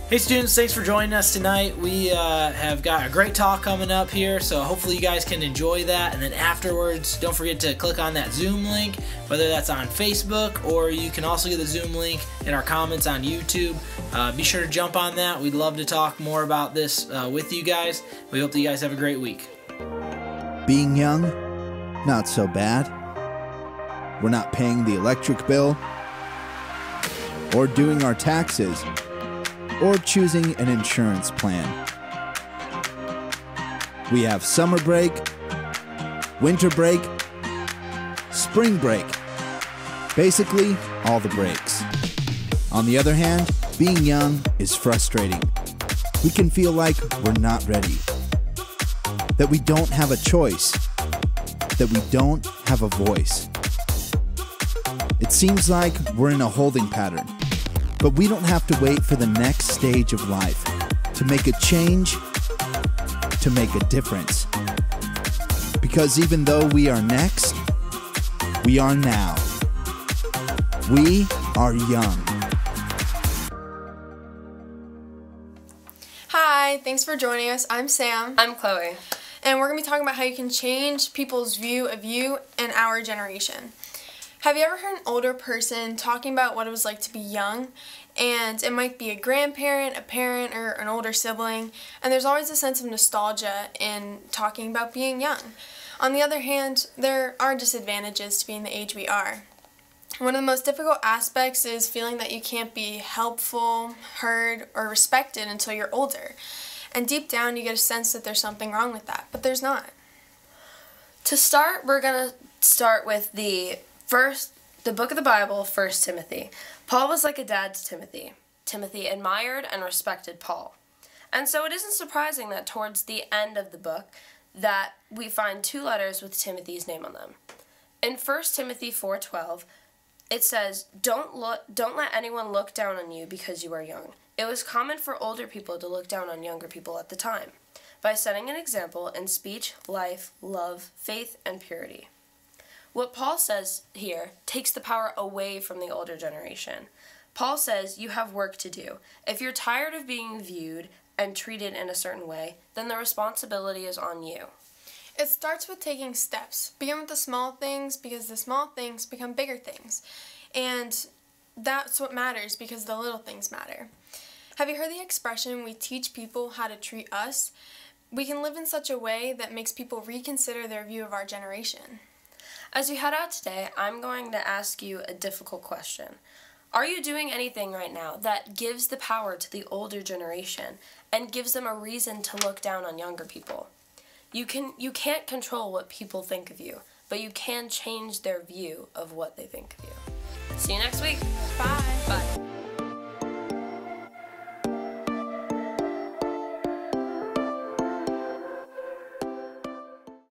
Hey students, thanks for joining us tonight. We have got a great talk coming up here, so hopefully you guys can enjoy that. And then afterwards, don't forget to click on that Zoom link, whether that's on Facebook or you can also get the Zoom link in our comments on YouTube. Be sure to jump on that. We'd love to talk more about this with you guys. We hope that you guys have a great week. Being young, not so bad. We're not paying the electric bill, or doing our taxes, or choosing an insurance plan. We have summer break, winter break, spring break. Basically, all the breaks. On the other hand, being young is frustrating. We can feel like we're not ready, that we don't have a choice, that we don't have a voice. It seems like we're in a holding pattern. But we don't have to wait for the next stage of life to make a change, to make a difference. Because even though we are next, we are now. We are young. Hi, thanks for joining us. I'm Sam. I'm Chloe. And we're going to be talking about how you can change people's view of you and our generation. Have you ever heard an older person talking about what it was like to be young? And it might be a grandparent, a parent, or an older sibling, and there's always a sense of nostalgia in talking about being young. On the other hand, there are disadvantages to being the age we are. One of the most difficult aspects is feeling that you can't be helpful, heard, or respected until you're older. And deep down you get a sense that there's something wrong with that, but there's not. To start, we're going to start with the book of the Bible, 1 Timothy. Paul was like a dad to Timothy. Timothy admired and respected Paul. And so it isn't surprising that towards the end of the book that we find 2 letters with Timothy's name on them. In 1 Timothy 4:12, it says, Don't let anyone look down on you because you are young. It was common for older people to look down on younger people at the time, by setting an example in speech, life, love, faith, and purity. What Paul says here takes the power away from the older generation. Paul says you have work to do. If you're tired of being viewed and treated in a certain way, then the responsibility is on you. It starts with taking steps. Begin with the small things because the small things become bigger things. And that's what matters because the little things matter. Have you heard the expression, we teach people how to treat us? We can live in such a way that makes people reconsider their view of our generation. As you head out today, I'm going to ask you a difficult question. Are you doing anything right now that gives the power to the older generation and gives them a reason to look down on younger people? You can't control what people think of you, but you can change their view of what they think of you. See you next week. Bye. Bye.